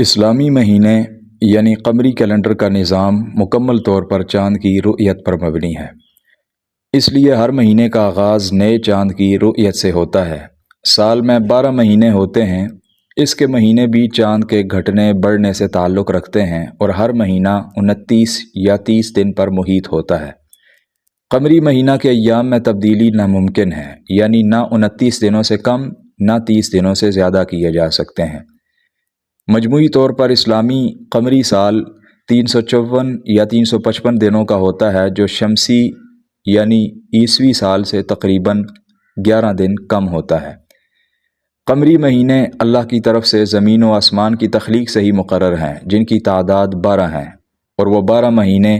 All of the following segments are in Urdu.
اسلامی مہینے یعنی قمری کیلنڈر کا نظام مکمل طور پر چاند کی رؤیت پر مبنی ہے۔ اس لیے ہر مہینے کا آغاز نئے چاند کی رؤیت سے ہوتا ہے۔ سال میں 12 مہینے ہوتے ہیں۔ اس کے مہینے بھی چاند کے گھٹنے بڑھنے سے تعلق رکھتے ہیں اور ہر مہینہ 29 یا 30 دن پر محیط ہوتا ہے۔ قمری مہینہ کے ایام میں تبدیلی ناممکن ہے، یعنی نہ 29 دنوں سے کم نہ 30 دنوں سے زیادہ کیے جا سکتے ہیں۔ مجموعی طور پر اسلامی قمری سال 354 یا 355 دنوں کا ہوتا ہے، جو شمسی یعنی عیسوی سال سے تقریباً 11 دن کم ہوتا ہے۔ قمری مہینے اللہ کی طرف سے زمین و آسمان کی تخلیق سے ہی مقرر ہیں، جن کی تعداد 12 ہیں، اور وہ 12 مہینے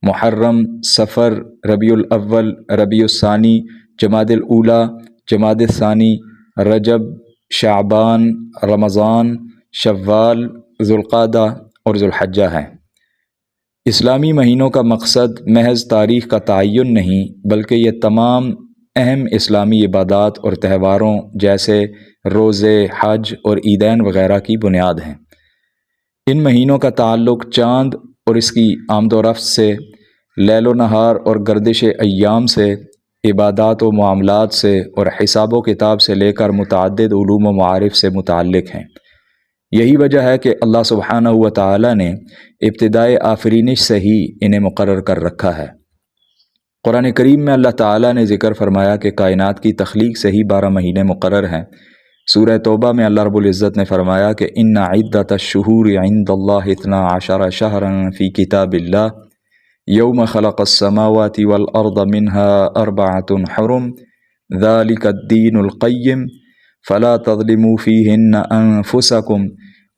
محرم، صفر، ربیع الاول، ربیع الثانی، جمادی الاولیٰ، جمادی الثانی، رجب، شعبان، رمضان، شوال، ذوالقعدہ اور ذوالحجہ ہیں۔ اسلامی مہینوں کا مقصد محض تاریخ کا تعین نہیں، بلکہ یہ تمام اہم اسلامی عبادات اور تہواروں جیسے روزے، حج اور عیدین وغیرہ کی بنیاد ہیں۔ ان مہینوں کا تعلق چاند اور اس کی آمد و رفت سے، لیل و نہار اور گردش ایام سے، عبادات و معاملات سے اور حساب و کتاب سے لے کر متعدد علوم و معارف سے متعلق ہیں۔ یہی وجہ ہے کہ اللہ سبحانہ و تعالی نے ابتدائے آفرینش سے ہی انہیں مقرر کر رکھا ہے۔ قرآن کریم میں اللہ تعالی نے ذکر فرمایا کہ کائنات کی تخلیق سے ہی 12 مہینے مقرر ہیں۔ سورہ توبہ میں اللہ رب العزت نے فرمایا کہ ان عدۃ الشہور عند اللہ 12 شہرا فی کتاب اللہ یوم خلق السماوات والارض منها 4 حرم ذلک الدین القیم فلا تظلموا فیہن انفسکم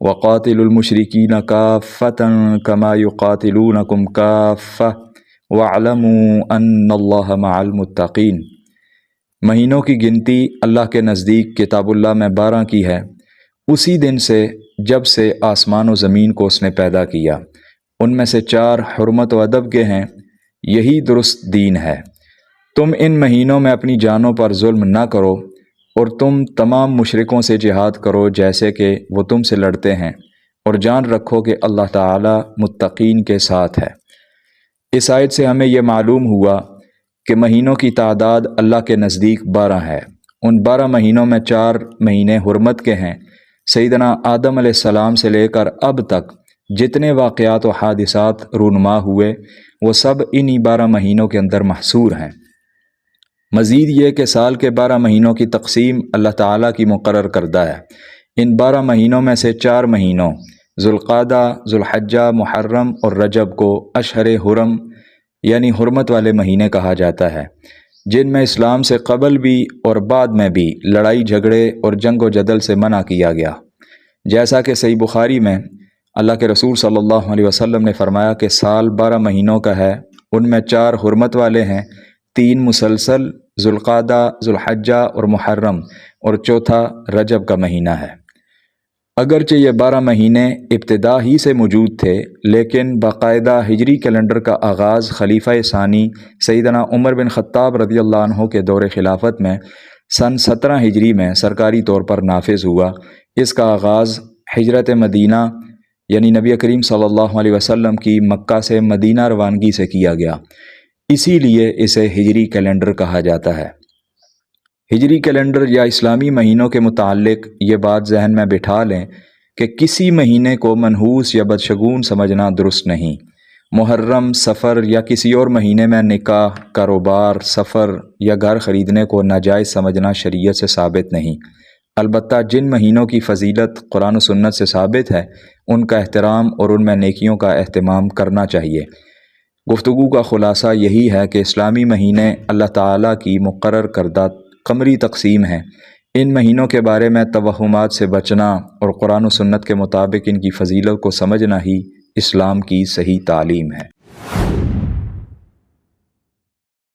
وقاتلوا المشرکین کافۃ کما یقاتلونکم کافۃ واعلموا ان اللہ مع المتقین۔ مہینوں کی گنتی اللہ کے نزدیک کتاب اللہ میں 12 کی ہے، اسی دن سے جب سے آسمان و زمین کو اس نے پیدا کیا۔ ان میں سے 4 حرمت و ادب کے ہیں، یہی درست دین ہے۔ تم ان مہینوں میں اپنی جانوں پر ظلم نہ کرو، اور تم تمام مشرکوں سے جہاد کرو جیسے کہ وہ تم سے لڑتے ہیں، اور جان رکھو کہ اللہ تعالی متقین کے ساتھ ہے۔ اس آیت سے ہمیں یہ معلوم ہوا کہ مہینوں کی تعداد اللہ کے نزدیک 12 ہے۔ ان 12 مہینوں میں 4 مہینے حرمت کے ہیں۔ سیدنا آدم علیہ السلام سے لے کر اب تک جتنے واقعات و حادثات رونما ہوئے، وہ سب انہی 12 مہینوں کے اندر محصور ہیں۔ مزید یہ کہ سال کے 12 مہینوں کی تقسیم اللہ تعالیٰ کی مقرر کردہ ہے۔ ان 12 مہینوں میں سے 4 مہینوں ذوالقعدہ، ذوالحجہ، محرم اور رجب کو اشہر حرم یعنی حرمت والے مہینے کہا جاتا ہے، جن میں اسلام سے قبل بھی اور بعد میں بھی لڑائی جھگڑے اور جنگ و جدل سے منع کیا گیا۔ جیسا کہ صحیح بخاری میں اللہ کے رسول صلی اللہ علیہ وسلم نے فرمایا کہ سال 12 مہینوں کا ہے، ان میں 4 حرمت والے ہیں، 3 مسلسل ذوالقعدہ، ذوالحجہ اور محرم، اور چوتھا رجب کا مہینہ ہے۔ اگرچہ یہ 12 مہینے ابتدا ہی سے موجود تھے، لیکن باقاعدہ ہجری کیلنڈر کا آغاز خلیفہ ثانی سیدنا عمر بن خطاب رضی اللہ عنہ کے دور خلافت میں سن 17 ہجری میں سرکاری طور پر نافذ ہوا۔ اس کا آغاز ہجرت مدینہ یعنی نبی کریم صلی اللہ علیہ وسلم کی مکہ سے مدینہ روانگی سے کیا گیا، اسی لیے اسے ہجری کیلنڈر کہا جاتا ہے۔ ہجری کیلنڈر یا اسلامی مہینوں کے متعلق یہ بات ذہن میں بٹھا لیں کہ کسی مہینے کو منحوس یا بدشگون سمجھنا درست نہیں۔ محرم، صفر یا کسی اور مہینے میں نکاح، کاروبار، سفر یا گھر خریدنے کو ناجائز سمجھنا شریعت سے ثابت نہیں۔ البتہ جن مہینوں کی فضیلت قرآن و سنت سے ثابت ہے، ان کا احترام اور ان میں نیکیوں کا اہتمام کرنا چاہیے۔ گفتگو کا خلاصہ یہی ہے کہ اسلامی مہینے اللہ تعالیٰ کی مقرر کردہ قمری تقسیم ہیں۔ ان مہینوں کے بارے میں توہمات سے بچنا اور قرآن و سنت کے مطابق ان کی فضیلت کو سمجھنا ہی اسلام کی صحیح تعلیم ہے۔